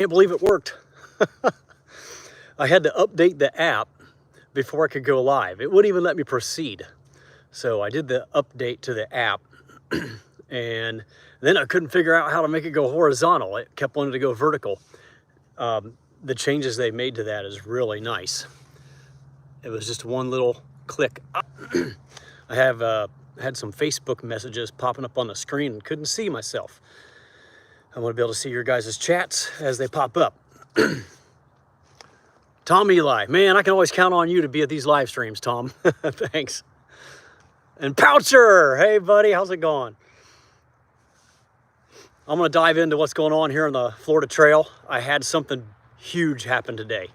can't believe it worked. I had to update the app before I could go live. It wouldn't even let me proceed. So I did the update to the app and then I couldn't figure out how to make it go horizontal. It kept wanting to go vertical. The changes they made to that is really nice. It was just one little click. I have had some Facebook messages popping up on the screen and couldn't see myself. I want to be able to see your guys' chats as they pop up. Tom Eli, man, I can always count on you to be at these live streams, Tom. Thanks. And Poucher, hey buddy, how's it going? I'm going to dive into what's going on here on the Florida Trail. I had something huge happen today,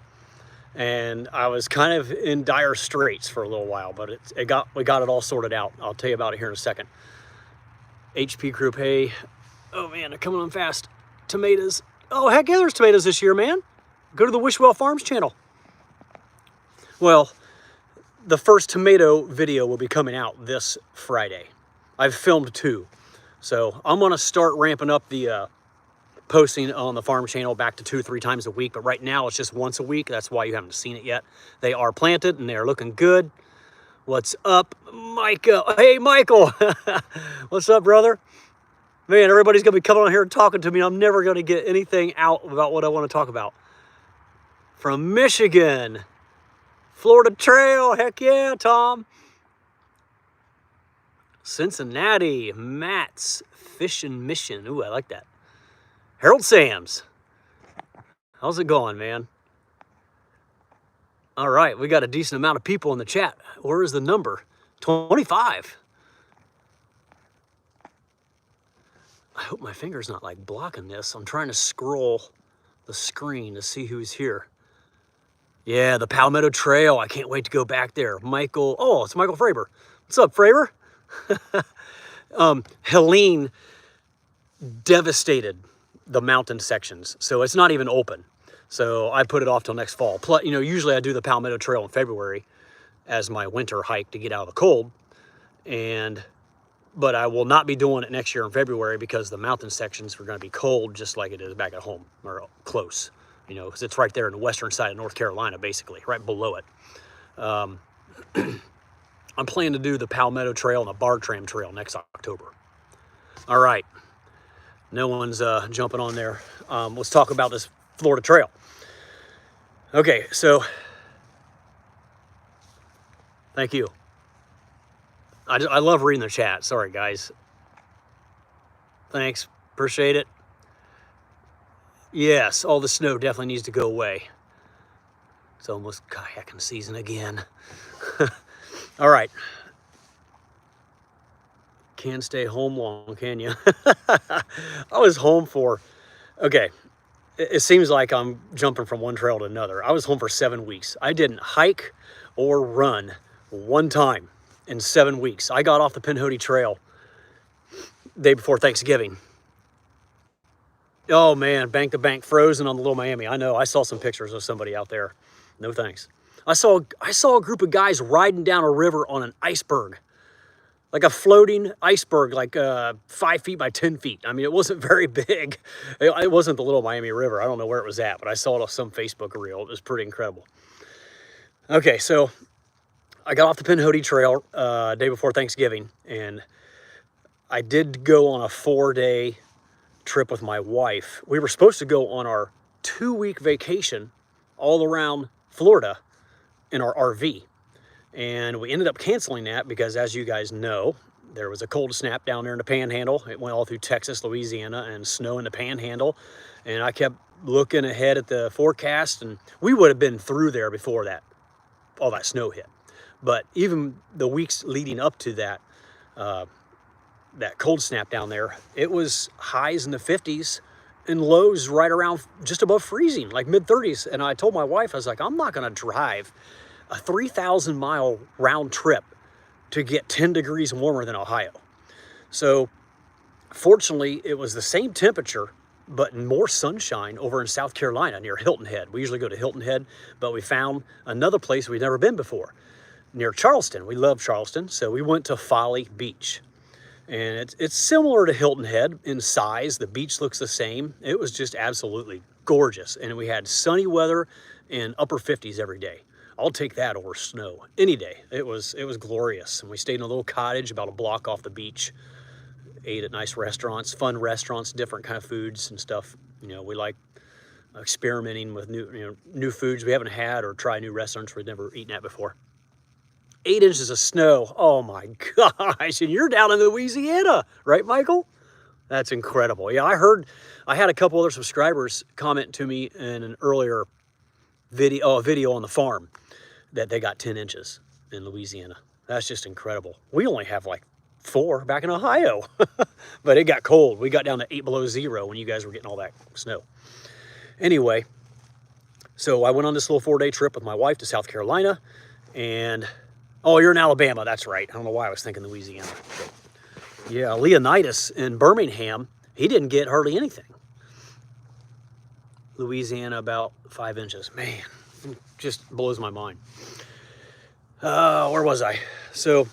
and I was kind of in dire straits for a little while, but we got it all sorted out. I'll tell you about it here in a second. HP Group, hey, oh man, they're coming on fast. Tomatoes, oh heck yeah, there's tomatoes this year, man. Go to the Wishwell Farms channel. Well, the first tomato video will be coming out this Friday. I've filmed 2. So I'm gonna start ramping up the posting on the farm channel back to 2-3 times a week, but right now it's just once a week. That's why you haven't seen it yet. They are planted and they're looking good. What's up, Micah? Hey, Michael. What's up, brother? Man, everybody's gonna be coming on here and talking to me. I'm never gonna get anything out about what I wanna talk about. From Michigan, Florida Trail, heck yeah, Tom. Cincinnati, Matt's Fishing Mission. Ooh, I like that. Harold Sams. How's it going, man? All right, we got a decent amount of people in the chat. Where is the number? 25. I hope my finger's not like blocking this. I'm trying to scroll the screen to see who's here. Yeah, the Palmetto Trail. I can't wait to go back there. Michael, oh, it's Michael Fraber. What's up, Fraber? Helene devastated the mountain sections, so it's not even open. So I put it off till next fall. Plus, you know, usually I do the Palmetto Trail in February as my winter hike to get out of the cold, but I will not be doing it next year in February because the mountain sections are going to be cold just like it is back at home, or close, you know, because it's right there in the western side of North Carolina, basically, right below it. I'm planning to do the Palmetto Trail and the Bar Tram Trail next October. All right. No one's jumping on there. Let's talk about this Florida Trail. Okay, so thank you. I love reading the chat. Sorry, guys. Thanks. Appreciate it. Yes, all the snow definitely needs to go away. It's almost kayaking season again. All right. Can't stay home long, can you? I was home for, okay, it seems like I'm jumping from one trail to another. I was home for 7 weeks. I didn't hike or run one time in 7 weeks. I got off the Pinhoti Trail day before Thanksgiving. Oh man, bank to bank frozen on the Little Miami. I know, I saw some pictures of somebody out there. No thanks. I saw a group of guys riding down a river on an iceberg, like a floating iceberg, like 5 feet by 10 feet. I mean, it wasn't very big. It wasn't the Little Miami River. I don't know where it was at, but I saw it on some Facebook reel. It was pretty incredible. Okay, so I got off the Pinhoti Trail day before Thanksgiving, and I did go on a 4-day trip with my wife. We were supposed to go on our 2-week vacation all around Florida in our RV. And we ended up canceling that because, as you guys know, there was a cold snap down there in the Panhandle. It went all through Texas, Louisiana, and snow in the Panhandle. And I kept looking ahead at the forecast, and we would have been through there before that, all that snow hit. But even the weeks leading up to that, that cold snap down there, it was highs in the 50s and lows right around just above freezing, like mid-30s. And I told my wife, I was like, I'm not going to drive a 3,000-mile round trip to get 10 degrees warmer than Ohio. So fortunately, it was the same temperature, but more sunshine over in South Carolina near Hilton Head. We usually go to Hilton Head, but we found another place we'd never been before, near Charleston. We love Charleston, so we went to Folly Beach. And it's similar to Hilton Head in size. The beach looks the same. It was just absolutely gorgeous. And we had sunny weather and upper 50s every day. I'll take that over snow any day. It was glorious. And we stayed in a little cottage about a block off the beach, ate at nice restaurants, fun restaurants, different kind of foods and stuff. You know, we like experimenting with new foods we haven't had, or try new restaurants we've never eaten at before. 8 inches of snow. Oh my gosh. And you're down in Louisiana, right, Michael? That's incredible. Yeah, I had a couple other subscribers comment to me in an earlier video, a video on the farm, that they got 10 inches in Louisiana. That's just incredible. We only have like 4 back in Ohio, but it got cold. We got down to 8 below 0 when you guys were getting all that snow. Anyway, so I went on this little 4-day trip with my wife to South Carolina, and oh, you're in Alabama. That's right. I don't know why I was thinking Louisiana. But yeah, Leonidas in Birmingham, he didn't get hardly anything. Louisiana about 5 inches. Man, it just blows my mind. Where was I? So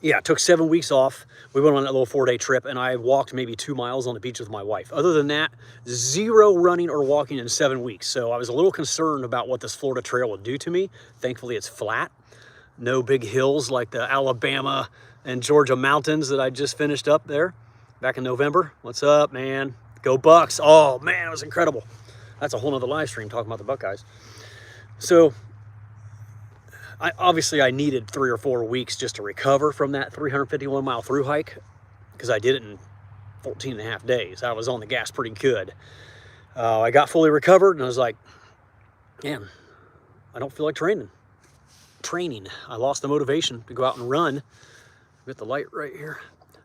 yeah, it took 7 weeks off. We went on that little 4-day trip, and I walked maybe 2 miles on the beach with my wife. Other than that, 0 running or walking in 7 weeks. So I was a little concerned about what this Florida trail would do to me. Thankfully, it's flat. No big hills like the Alabama and Georgia mountains that I just finished up there back in November. What's up, man? Go Bucks. Oh, man, it was incredible. That's a whole nother live stream talking about the Buckeyes. So obviously I needed 3 or 4 weeks just to recover from that 351-mile through hike, because I did it in 14 and a half days. I was on the gas pretty good. I got fully recovered, and I was like, man, I don't feel like training. I lost the motivation to go out and run. Get the light right here.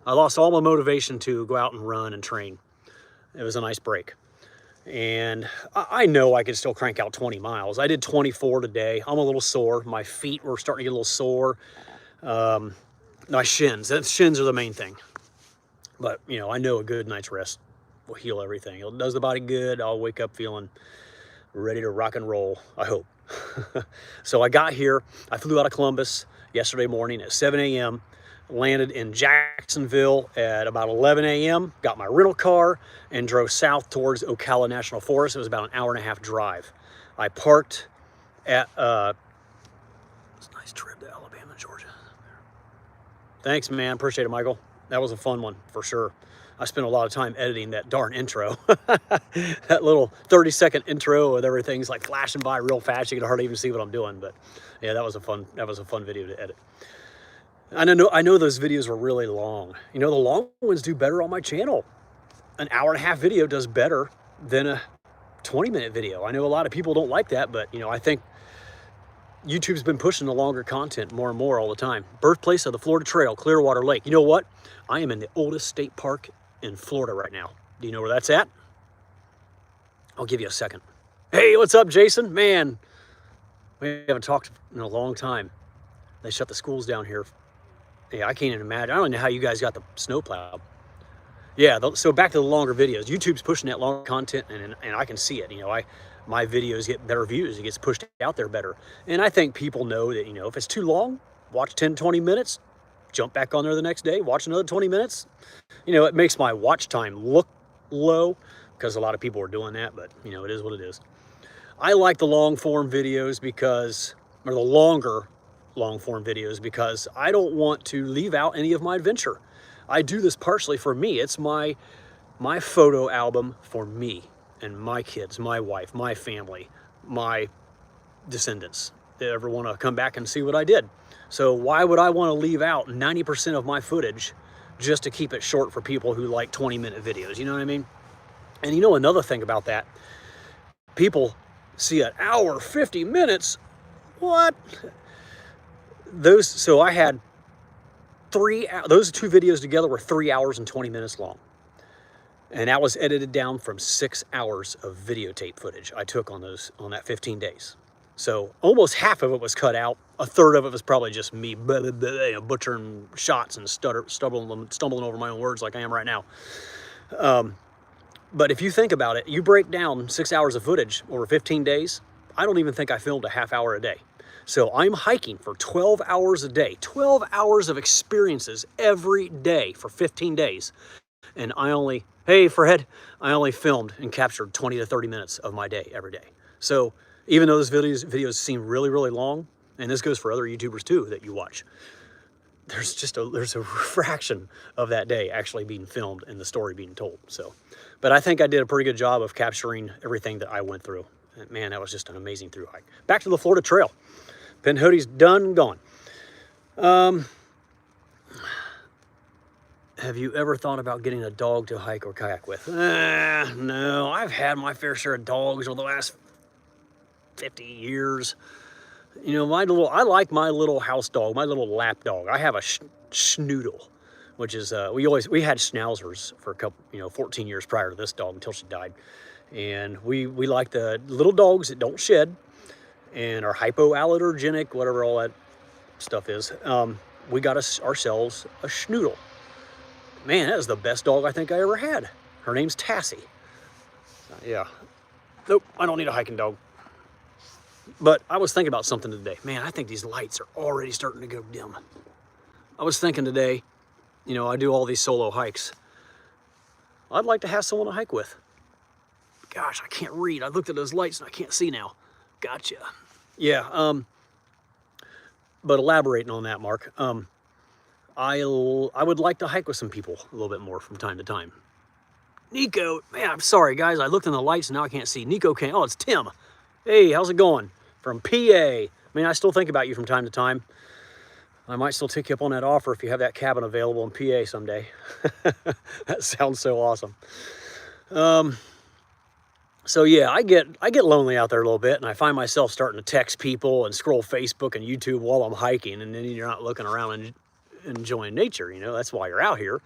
I lost all my motivation to go out and run and train. It was a nice break. And I know I could still crank out 20 miles. I did 24 today. I'm a little sore. My feet were starting to get a little sore. My shins. Shins are the main thing. But, you know, I know a good night's rest will heal everything. It does the body good. I'll wake up feeling ready to rock and roll, I hope. So I got here. I flew out of Columbus yesterday morning at 7 a.m., landed in Jacksonville at about 11 a.m., got my rental car, and drove south towards Ocala National Forest. It was about an hour-and-a-half drive. I parked at, it's a nice trip to Alabama, Georgia. Thanks, man. Appreciate it, Michael. That was a fun one, for sure. I spent a lot of time editing that darn intro. That little 30-second intro with everything's like flashing by real fast. You can hardly even see what I'm doing, but yeah, that was a fun video to edit. I know those videos were really long. You know, the long ones do better on my channel. An hour-and-a-half video does better than a 20-minute video. I know a lot of people don't like that, but you know, I think YouTube's been pushing the longer content more and more all the time. Birthplace of the Florida Trail, Clearwater Lake. You know what? I am in the oldest state park in Florida right now. Do you know where that's at? I'll give you a second. Hey, what's up, Jason? Man, we haven't talked in a long time. They shut the schools down here. Yeah, I can't even imagine. I don't know how you guys got the snow plowed. Yeah, so back to the longer videos. YouTube's pushing that longer content, and I can see it. You know, my videos get better views. It gets pushed out there better. And I think people know that, you know, if it's too long, watch 10, 20 minutes, jump back on there the next day, watch another 20 minutes. You know, it makes my watch time look low because a lot of people are doing that, but, you know, it is what it is. I like the long-form videos or the longer long-form videos, because I don't want to leave out any of my adventure. I do this partially for me. It's my photo album for me and my kids, my wife, my family, my descendants. They ever want to come back and see what I did. So why would I want to leave out 90% of my footage just to keep it short for people who like 20-minute videos? You know what I mean? And you know another thing about that? People see an hour, 50 minutes. What? So I had those 2 videos together were 3 hours and 20 minutes long. And that was edited down from 6 hours of videotape footage I took on that 15 days. So almost half of it was cut out. A third of it was probably just me butchering shots and stumbling over my own words like I am right now. But if you think about it, you break down 6 hours of footage over 15 days. I don't even think I filmed a half hour a day. So I'm hiking for 12 hours a day, 12 hours of experiences every day for 15 days. And hey Fred, I only filmed and captured 20 to 30 minutes of my day every day. So even though those videos seem really, really long, and this goes for other YouTubers too that you watch, there's a fraction of that day actually being filmed and the story being told. So, but I think I did a pretty good job of capturing everything that I went through. And man, that was just an amazing through hike. Back to the Florida Trail. Pin hoodie's done and gone. Have you ever thought about getting a dog to hike or kayak with? No, I've had my fair share of dogs over the last 50 years. You know, I like my little house dog, my little lap dog. I have a schnoodle, which is, we had schnauzers for a couple, 14 years prior to this dog until she died. And we like the little dogs that don't shed and are hypoallergenic, whatever all that stuff is. We got ourselves a schnoodle. Man, that was the best dog I think I ever had. Her name's Tassie. Yeah. Nope, I don't need a hiking dog. But I was thinking about something today. Man, I think these lights are already starting to go dim. I was thinking today, I do all these solo hikes. I'd like to have someone to hike with. Gosh, I can't read. I looked at those lights and I can't see now. Gotcha. Yeah, but elaborating on that, Mark, I would like to hike with some people a little bit more from time to time. Nico, man, I'm sorry, guys. I looked in the lights and now I can't see. Nico can't. Oh, it's Tim. Hey, how's it going? From PA. I mean, I still think about you from time to time. I might still take you up on that offer if you have that cabin available in PA someday. That sounds so awesome. So yeah, I get lonely out there a little bit, and I find myself starting to text people and scroll Facebook and YouTube while I'm hiking, and then you're not looking around and enjoying nature. That's why you're out here.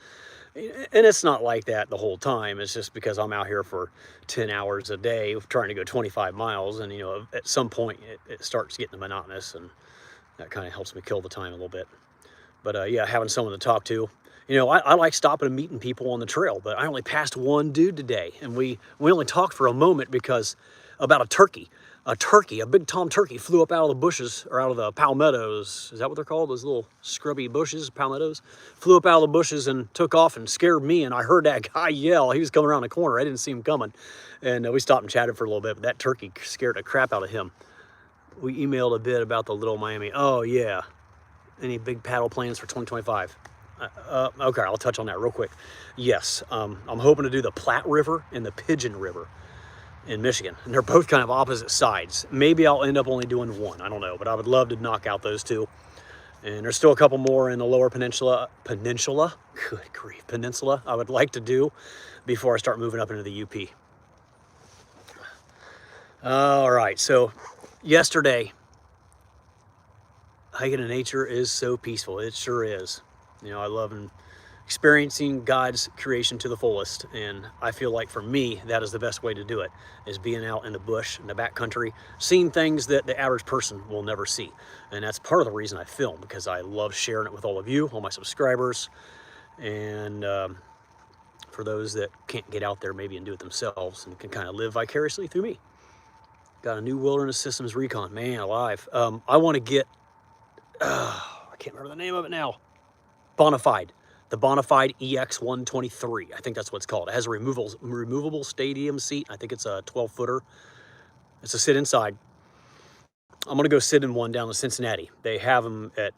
And it's not like that the whole time. It's just because I'm out here for 10 hours a day trying to go 25 miles. And, at some point it starts getting monotonous, and that kind of helps me kill the time a little bit. But yeah, having someone to talk to. I like stopping and meeting people on the trail, but I only passed one dude today. And we only talked for a moment because about a turkey. A big tom turkey flew up out of the bushes, or out of the palmettos. Is that what they're called? Those little scrubby bushes, palmettos? Flew up out of the bushes and took off and scared me, and I heard that guy yell. He was coming around the corner. I didn't see him coming. And we stopped and chatted for a little bit, but that turkey scared the crap out of him. We emailed a bit about the Little Miami. Oh, yeah. Any big paddle plans for 2025? Okay, I'll touch on that real quick. Yes, I'm hoping to do the Platte River and the Pigeon River in Michigan, and they're both kind of opposite sides. Maybe I'll end up only doing one, I don't know, but I would love to knock out those two. And there's still a couple more in the lower peninsula, good grief, peninsula, I would like to do before I start moving up into the UP. All right, so yesterday, hiking in nature is so peaceful. It sure is. I love experiencing God's creation to the fullest, and I feel like for me that is the best way to do it, is being out in the bush, in the backcountry, seeing things that the average person will never see. And that's part of the reason I film, because I love sharing it with all of you, all my subscribers, and for those that can't get out there maybe and do it themselves and can kind of live vicariously through me. Got a new Wilderness Systems Recon, man alive. I want to get, I can't remember the name of it now, Bonafide. The Bonafide EX123, I think that's what it's called. It has a removable stadium seat. I think it's a 12-footer. It's a sit inside. I'm gonna go sit in one down in Cincinnati. They have them at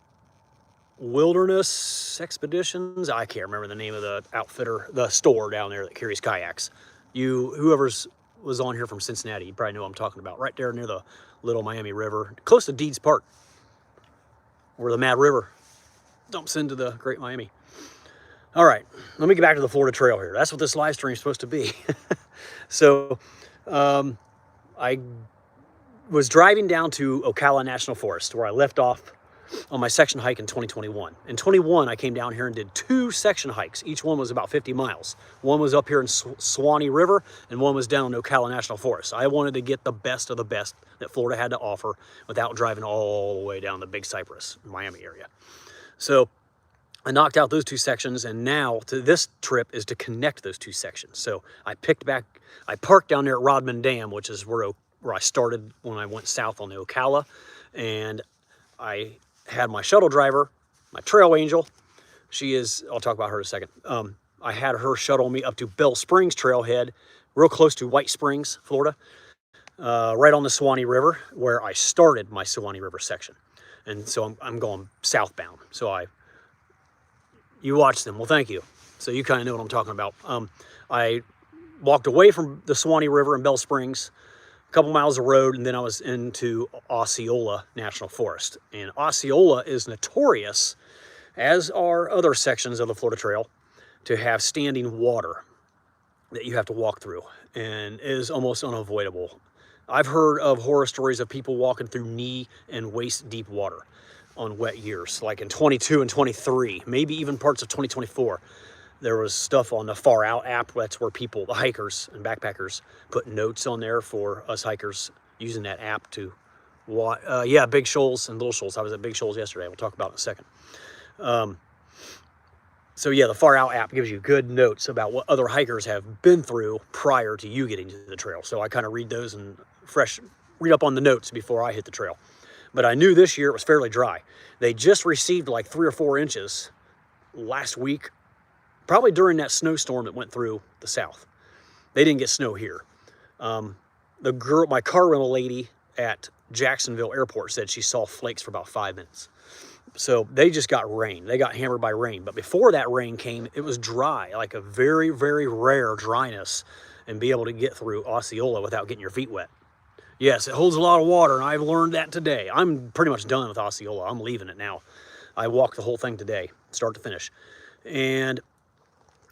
Wilderness Expeditions. I can't remember the name of the outfitter, the store down there that carries kayaks. Whoever's was on here from Cincinnati, you probably know what I'm talking about. Right there near the Little Miami River, close to Deeds Park, where the Mad River dumps into the Great Miami. All right, let me get back to the Florida Trail here. That's what this live stream is supposed to be. So I was driving down to Ocala National Forest, where I left off on my section hike in 2021. In 21, I came down here and did 2 section hikes. Each one was about 50 miles. One was up here in Suwannee River, and one was down in Ocala National Forest. I wanted to get the best of the best that Florida had to offer without driving all the way down to Big Cypress, Miami area. So I knocked out those 2 sections, and now to this trip is to connect those 2 sections. So I parked down there at Rodman Dam, which is where I started when I went south on the Ocala, and I had my shuttle driver, my trail angel. I'll talk about her in a second. I had her shuttle me up to Bell Springs Trailhead, real close to White Springs, Florida, right on the Suwannee River, where I started my Suwannee River section. And so I'm going southbound. So you watched them. Well, thank you. So you kind of know what I'm talking about. I walked away from the Suwannee River in Bell Springs, a couple miles of road, and then I was into Osceola National Forest. And Osceola is notorious, as are other sections of the Florida Trail, to have standing water that you have to walk through, and is almost unavoidable. I've heard of horror stories of people walking through knee and waist deep water on wet years, like in 22 and 23, maybe even parts of 2024. There was stuff on the Far Out app. That's where people, the hikers and backpackers, put notes on there for us hikers using that app to watch. Yeah, Big Shoals and Little Shoals. I was at Big Shoals yesterday. We'll talk about it in a second. So yeah, the Far Out app gives you good notes about what other hikers have been through prior to you getting to the trail. So I kind of read those and read up on the notes before I hit the trail. But I knew this year it was fairly dry. They just received like 3 or 4 inches last week, probably during that snowstorm that went through the south. They didn't get snow here. My car rental lady at Jacksonville Airport said she saw flakes for about 5 minutes. So they just got rain. They got hammered by rain. But before that rain came, it was dry, like a very, very rare dryness, and be able to get through Osceola without getting your feet wet. Yes, it holds a lot of water, and I've learned that today. I'm pretty much done with Osceola. I'm leaving it now. I walked the whole thing today, start to finish. And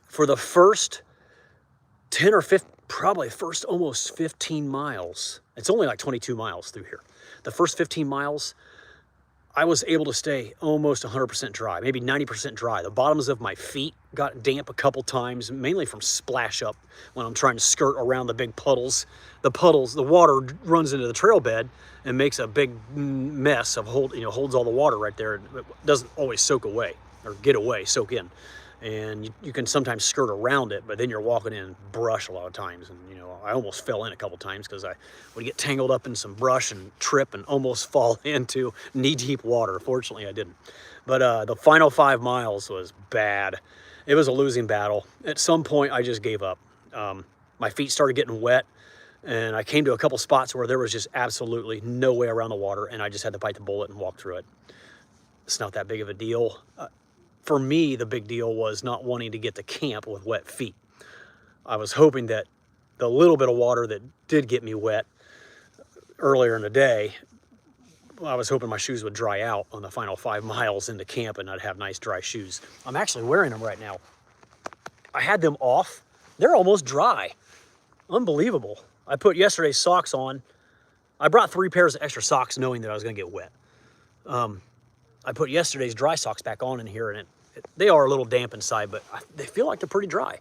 for the first 10 or 15, probably first almost 15 miles, it's only like 22 miles through here. The first 15 miles, I was able to stay almost 100% dry, maybe 90% dry. The bottoms of my feet got damp a couple times, mainly from splash up when I'm trying to skirt around the big puddles. The water runs into the trail bed and makes a big mess of holds all the water right there. It doesn't always soak away or soak in. And you can sometimes skirt around it, but then you're walking in brush a lot of times. And, I almost fell in a couple times because I would get tangled up in some brush and trip and almost fall into knee-deep water. Fortunately, I didn't. But the final 5 miles was bad. It was a losing battle. At some point, I just gave up. My feet started getting wet, and I came to a couple spots where there was just absolutely no way around the water, and I just had to bite the bullet and walk through it. It's not that big of a deal. For me, the big deal was not wanting to get to camp with wet feet. I was hoping that the little bit of water that did get me wet earlier in the day, I was hoping my shoes would dry out on the final 5 miles into camp and I'd have nice dry shoes. I'm actually wearing them right now. I had them off. They're almost dry. Unbelievable. I put yesterday's socks on. I brought 3 pairs of extra socks knowing that I was going to get wet. I put yesterday's dry socks back on in here, and they are a little damp inside, but they feel like they're pretty dry.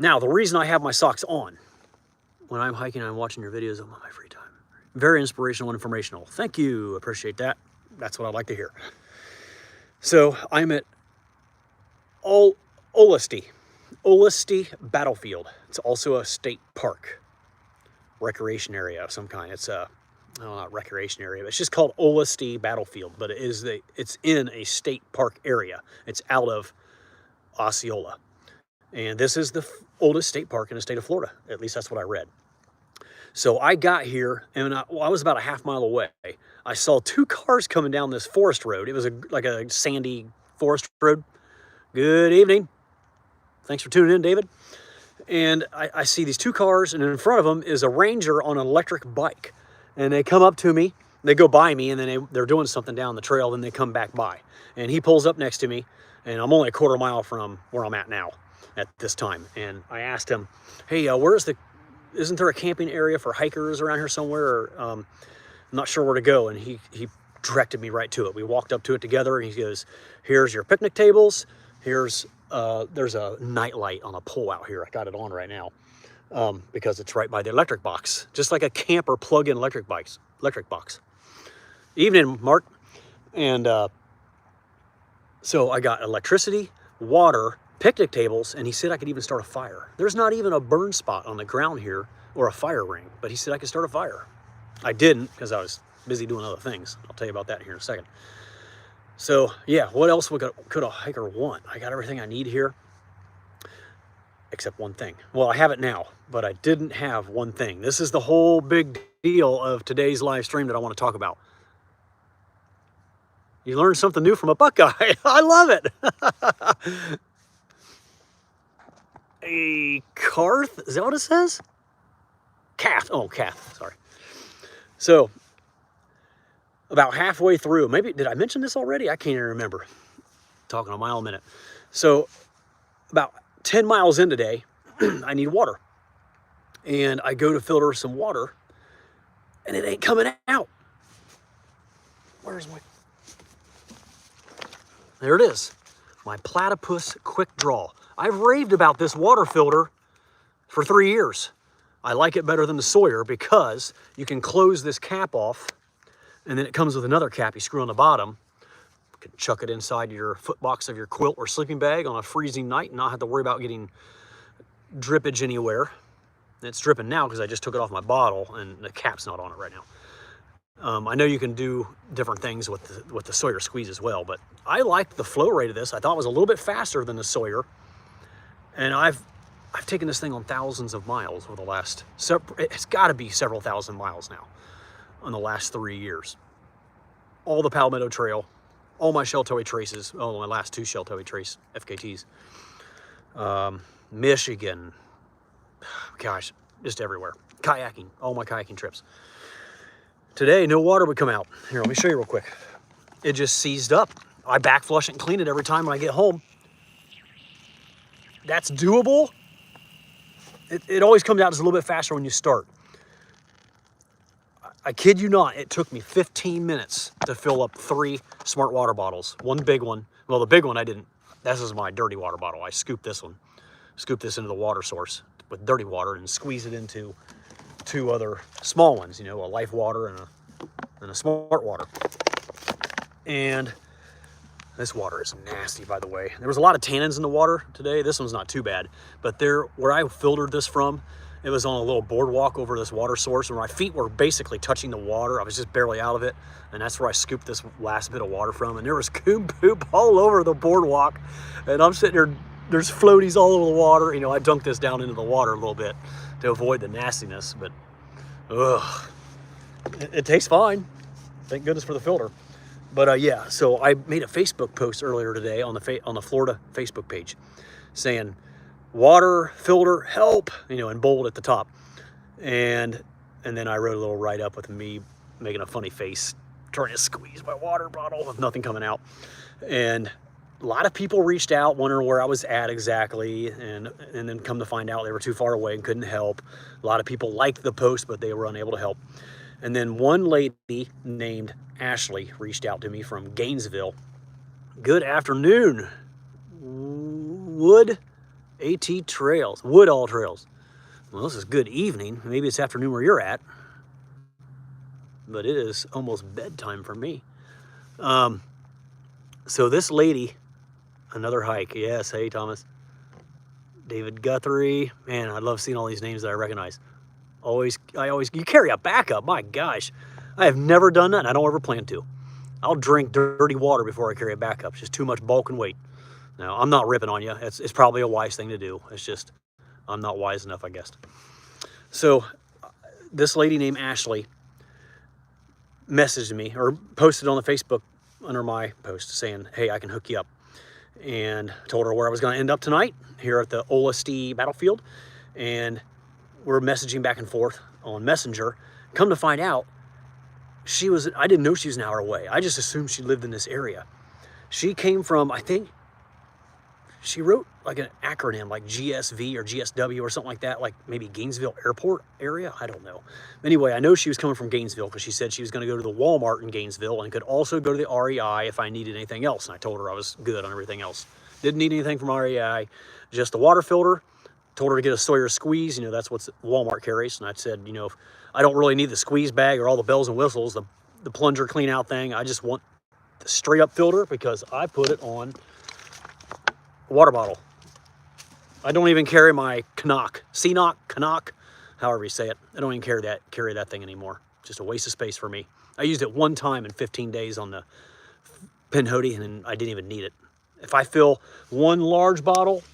Now, the reason I have my socks on when I'm hiking and I'm watching your videos on my free time, very inspirational and informational. Thank you. Appreciate that. That's what I'd like to hear. So I'm at Olustee Battlefield. It's also a state park, recreation area of some kind. It's not recreation area, but it's just called Olustee Battlefield, but it's in a state park area. It's out of Osceola. And this is the oldest state park in the state of Florida. At least that's what I read. So I got here, and I was about a half mile away. I saw 2 cars coming down this forest road. It was like a sandy forest road. Good evening. Thanks for tuning in, David. And I see these 2 cars, and in front of them is a ranger on an electric bike. And they come up to me, they go by me, and then they're doing something down the trail, then they come back by. And he pulls up next to me, and I'm only a quarter mile from where I'm at now at this time. And I asked him, hey, isn't there a camping area for hikers around here somewhere? Or, I'm not sure where to go. And he directed me right to it. We walked up to it together, and he goes, here's your picnic tables. There's a night light on a pole out here. I got it on right now. Because it's right by the electric box, just like a camper plug-in electric box. Evening, Mark. And so I got electricity, water, picnic tables, and he said I could even start a fire. There's not even a burn spot on the ground here or a fire ring, but he said I could start a fire. I didn't because I was busy doing other things. I'll tell you about that here in a second. So yeah, what else could a hiker want? I got everything I need here. except one thing. Well, I have it now, but I didn't have one thing. This is the whole big deal of today's live stream that I want to talk about. You learn something new from a Buckeye. I love it. A Carth, is that what it says? Calf, oh, calf, sorry. So, about halfway through, maybe, did I mention this already? I can't even remember. Talking a mile a minute. So, about 10 miles in today, I need water. And I go to filter some water, and it ain't coming out. Where's my... There it is. My Platypus Quick Draw. I've raved about this water filter for 3 years. I like it better than the Sawyer because you can close this cap off, and then it comes with another cap you screw on the bottom. You can chuck it inside your foot box of your quilt or sleeping bag on a freezing night and not have to worry about getting drippage anywhere. And it's dripping now because I just took it off my bottle and the cap's not on it right now. I know you can do different things with the Sawyer squeeze as well, but I liked the flow rate of this. I thought it was a little bit faster than the Sawyer, and I've taken this thing on thousands of miles over the last, it's got to be several thousand miles now, in the last 3 years. All the Palmetto Trail, all my Sheltowee traces, my last 2 Sheltowee trace FKTs, Michigan, gosh, just everywhere. Kayaking, all my kayaking trips. Today, no water would come out. Here, let me show you real quick. It just seized up. I back flush it and clean it every time when I get home. That's doable. It always comes out just a little bit faster when you start. I kid you not, it took me 15 minutes to fill up 3 smart water bottles. One big one. Well, the big one I didn't. This is my dirty water bottle. I scooped this one. Scooped this into the water source with dirty water and squeeze it into 2 other small ones, you know, a Life Water and a Smart Water. And this water is nasty, by the way. There was a lot of tannins in the water today. This one's not too bad, but where I filtered this from, it was on a little boardwalk over this water source, and my feet were basically touching the water. I was just barely out of it, and that's where I scooped this last bit of water from, and there was coon poop all over the boardwalk, and I'm sitting there, there's floaties all over the water. You know, I dunked this down into the water a little bit to avoid the nastiness, but ugh, it tastes fine. Thank goodness for the filter. But yeah, so I made a Facebook post earlier today on the Florida Facebook page saying, water filter help, you know, in bold at the top. And then I wrote a little write-up with me making a funny face, trying to squeeze my water bottle with nothing coming out. And a lot of people reached out wondering where I was at exactly, and then come to find out they were too far away and couldn't help. A lot of people liked the post, but they were unable to help. And then one lady named Ashley reached out to me from Gainesville. Good afternoon, Wood AT Trails, Woodall Trails. Well, this is good evening. Maybe it's afternoon where you're at, but it is almost bedtime for me. So this lady, another hike. Yes, hey, Thomas. David Guthrie. Man, I love seeing all these names that I recognize. You carry a backup. My gosh. I have never done that, and I don't ever plan to. I'll drink dirty water before I carry a backup. It's just too much bulk and weight. Now, I'm not ripping on you. It's probably a wise thing to do. It's just, I'm not wise enough, I guess. So, this lady named Ashley messaged me, or posted on the Facebook under my post saying, hey, I can hook you up. And I told her where I was going to end up tonight, here at the Olustee Battlefield. And we're messaging back and forth on Messenger. Come to find out, I didn't know she was an hour away. I just assumed she lived in this area. She came from, I think, she wrote like an acronym like GSV or GSW or something like that, like maybe Gainesville Airport area. I don't know. Anyway, I know she was coming from Gainesville because she said she was going to go to the Walmart in Gainesville and could also go to the REI if I needed anything else. And I told her I was good on everything else. Didn't need anything from REI, just the water filter. Told her to get a Sawyer squeeze. You know, that's what Walmart carries. And I said, you know, if I don't really need the squeeze bag or all the bells and whistles, the plunger clean out thing. I just want the straight up filter because I put it on a water bottle. I don't even carry my Canuck, however you say it. I don't even carry that thing anymore. Just a waste of space for me. I used it one time in 15 days on the Pinhoti, and then I didn't even need it. If I fill one large bottle,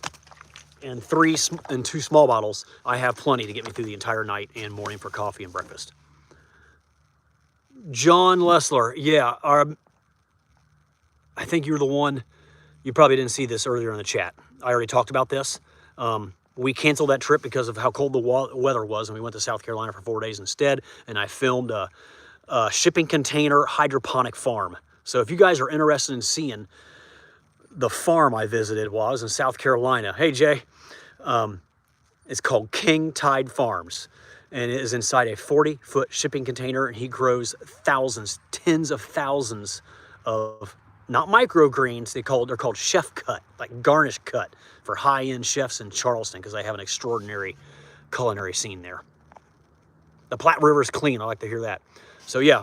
and two small bottles, I have plenty to get me through the entire night and morning for coffee and breakfast. John Lessler, yeah, I think you're the one. You probably didn't see this earlier in the chat. I already talked about this. We canceled that trip because of how cold the weather was, and we went to South Carolina for 4 days instead, and I filmed a shipping container hydroponic farm. So if you guys are interested in seeing the farm I visited while I was in South Carolina, hey Jay, it's called King Tide Farms, and it is inside a 40-foot shipping container, and he grows thousands, tens of thousands of, not microgreens, they're called chef cut, like garnish cut for high-end chefs in Charleston, because they have an extraordinary culinary scene there. The Platte River is clean. I like to hear that. So yeah,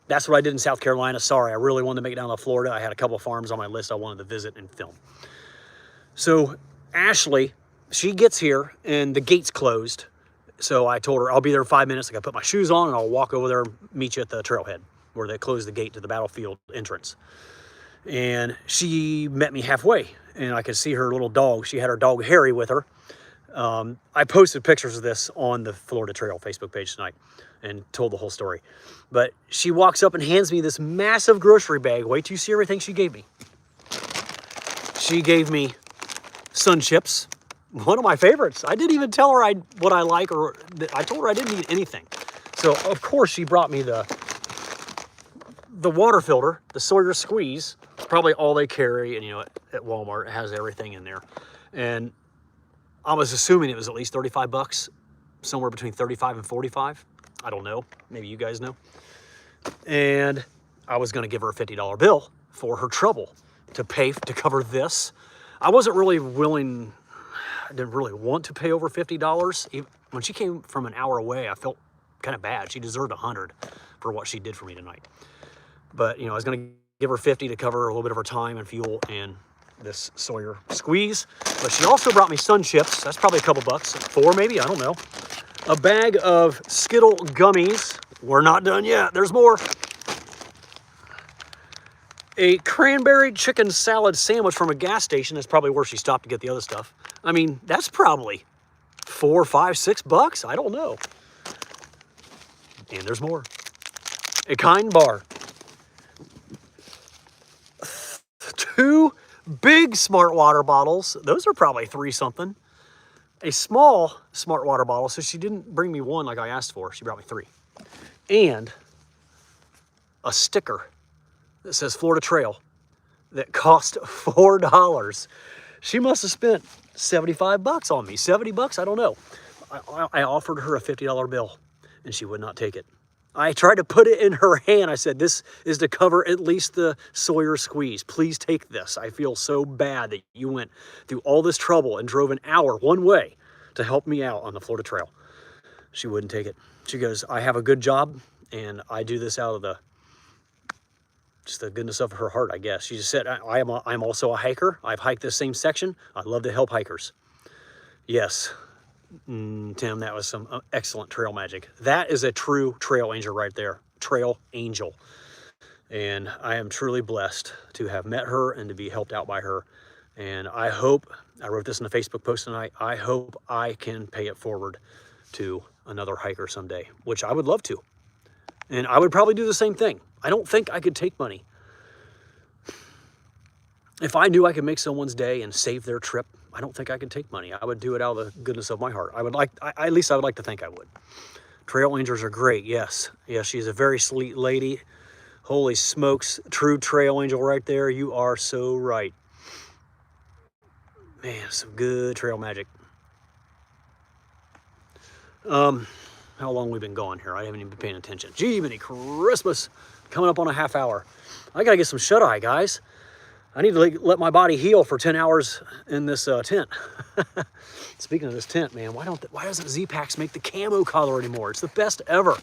that's what I did in South Carolina. Sorry, I really wanted to make it down to Florida. I had a couple of farms on my list I wanted to visit and film. So Ashley, she gets here and the gate's closed. So I told her I'll be there in 5 minutes. I got to put my shoes on and I'll walk over there and meet you at the trailhead where they close the gate to the battlefield entrance. And she met me halfway, and I could see her little dog. She had her dog Harry with her. I posted pictures of this on the Florida Trail Facebook page tonight and told the whole story. But she walks up and hands me this massive grocery bag. Wait till you see everything she gave me. She gave me Sun Chips, one of my favorites. I didn't even tell her what I like, or I told her I didn't need anything. So of course she brought me the water filter, the Sawyer Squeeze. It's probably all they carry, and at Walmart, it has everything in there. And I was assuming it was at least 35 bucks, somewhere between 35 and 45. I don't know. Maybe you guys know. And I was going to give her a $50 bill for her trouble to cover this. I wasn't really willing. I didn't really want to pay over $50. When she came from an hour away, I felt kind of bad. She deserved $100 for what she did for me tonight. But, I was going to give her $50 to cover a little bit of her time and fuel and this Sawyer Squeeze. But she also brought me Sun Chips. That's probably a couple bucks. 4 maybe, I don't know. A bag of Skittle gummies. We're not done yet. There's more. A cranberry chicken salad sandwich from a gas station. That's probably where she stopped to get the other stuff. I mean, that's probably $4, $5, $6. I don't know. And there's more. A Kind bar. 2 big Smart Water bottles. Those are probably 3 something. A small Smart Water bottle. So she didn't bring me 1 like I asked for. She brought me 3. And a sticker that says Florida Trail that cost $4. She must have spent 75 bucks on me. 70 bucks? I don't know. I offered her a $50 bill and she would not take it. I tried to put it in her hand. I said, this is to cover at least the Sawyer Squeeze. Please take this. I feel so bad that you went through all this trouble and drove an hour one way to help me out on the Florida Trail. She wouldn't take it. She goes, I have a good job and I do this out of just the goodness of her heart, I guess. She just said, I'm also a hiker. I've hiked this same section. I love to help hikers. Yes. Tim, that was some excellent trail magic. That is a true trail angel right there. Trail angel. And I am truly blessed to have met her and to be helped out by her. And I hope, I wrote this in the Facebook post tonight, I hope I can pay it forward to another hiker someday, which I would love to. And I would probably do the same thing. I don't think I could take money. If I knew I could make someone's day and save their trip, I don't think I could take money. I would do it out of the goodness of my heart. At least I would like to think I would. Trail angels are great, yes. Yes, she's a very sweet lady. Holy smokes, true trail angel right there. You are so right. Man, some good trail magic. How long we been going here? I haven't even been paying attention. Gee, many Christmas. Coming up on a half hour. I gotta get some shut-eye, guys. I need to let my body heal for 10 hours in this tent. Speaking of this tent, man, why doesn't Z-Packs make the camo collar anymore? It's the best ever.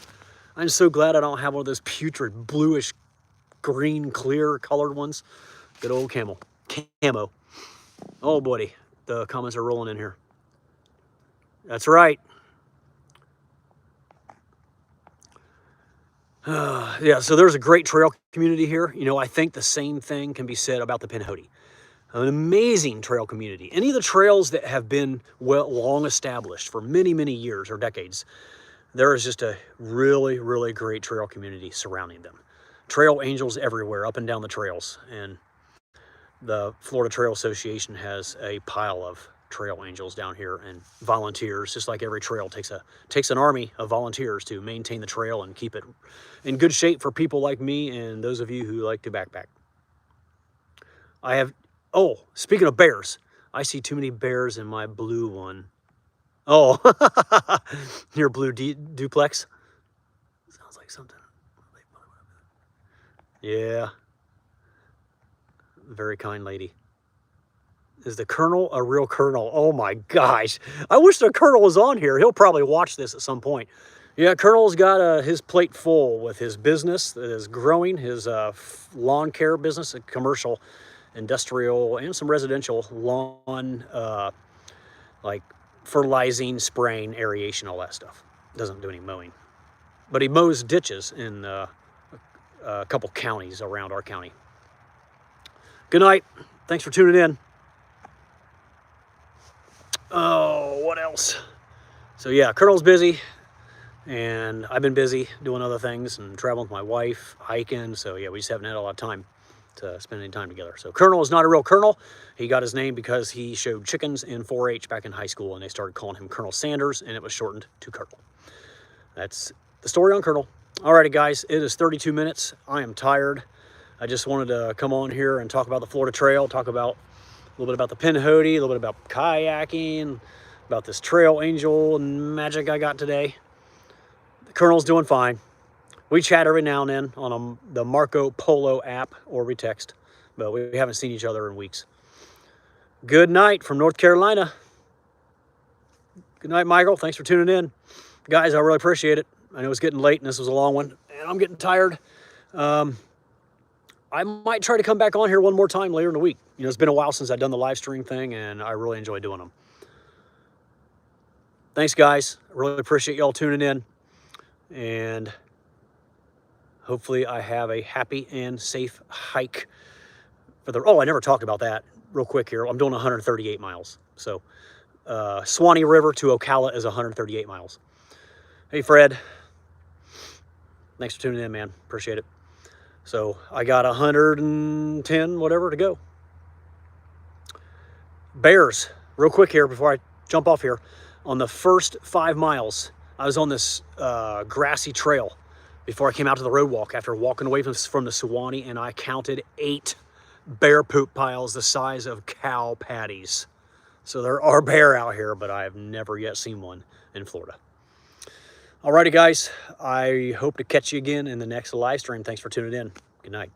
I'm so glad I don't have one of those putrid bluish green clear colored ones. Good old camo. Oh, buddy. The comments are rolling in here. That's right. Yeah, so there's a great trail community here. I think the same thing can be said about the Pinhoti. An amazing trail community. Any of the trails that have been long established for many, many years or decades, there is just a really, really great trail community surrounding them. Trail angels everywhere, up and down the trails. And the Florida Trail Association has a pile of trail angels down here and volunteers, just like every trail takes an army of volunteers to maintain the trail and keep it in good shape for people like me and those of you who like to backpack. Oh, speaking of bears, I see too many bears in my blue one. Oh, your blue duplex? Sounds like something. Yeah. Very kind lady. Is the Colonel a real Colonel? Oh my gosh. I wish the Colonel was on here. He'll probably watch this at some point. Yeah, Colonel's got his plate full with his business that is growing, his lawn care business, a commercial, industrial, and some residential lawn, like fertilizing, spraying, aeration, all that stuff. Doesn't do any mowing. But he mows ditches in a couple counties around our county. Good night. Thanks for tuning in. Oh, what else? So yeah, Colonel's busy, and I've been busy doing other things and traveling with my wife, hiking. So yeah, we just haven't had a lot of time to spend any time together. So Colonel is not a real Colonel. He got his name because he showed chickens in 4-H back in high school, and they started calling him Colonel Sanders, and it was shortened to Colonel. That's the story on Colonel. Alrighty, guys, it is 32 minutes. I am tired. I just wanted to come on here and talk about the Florida Trail, talk about a little bit about the Pinhoti, a little bit about kayaking, about this trail angel magic I got today. The Colonel's doing fine. We chat every now and then on the Marco Polo app, or we text, but we haven't seen each other in weeks. Good night from North Carolina. Good night, Michael. Thanks for tuning in. Guys, I really appreciate it. I know it's getting late and this was a long one, and I'm getting tired. I might try to come back on here one more time later in the week. You know, it's been a while since I've done the live stream thing, and I really enjoy doing them. Thanks, guys. I really appreciate y'all tuning in. And hopefully I have a happy and safe hike. I never talked about that real quick here. I'm doing 138 miles. So Swanee River to Ocala is 138 miles. Hey, Fred. Thanks for tuning in, man. Appreciate it. So I got 110, whatever, to go. Bears, real quick here before I jump off here. On the first 5 miles, I was on this grassy trail before I came out to the road walk after walking away from the Suwannee, and I counted 8 bear poop piles the size of cow patties. So there are bear out here, but I have never yet seen one in Florida. Alrighty, guys. I hope to catch you again in the next live stream. Thanks for tuning in. Good night.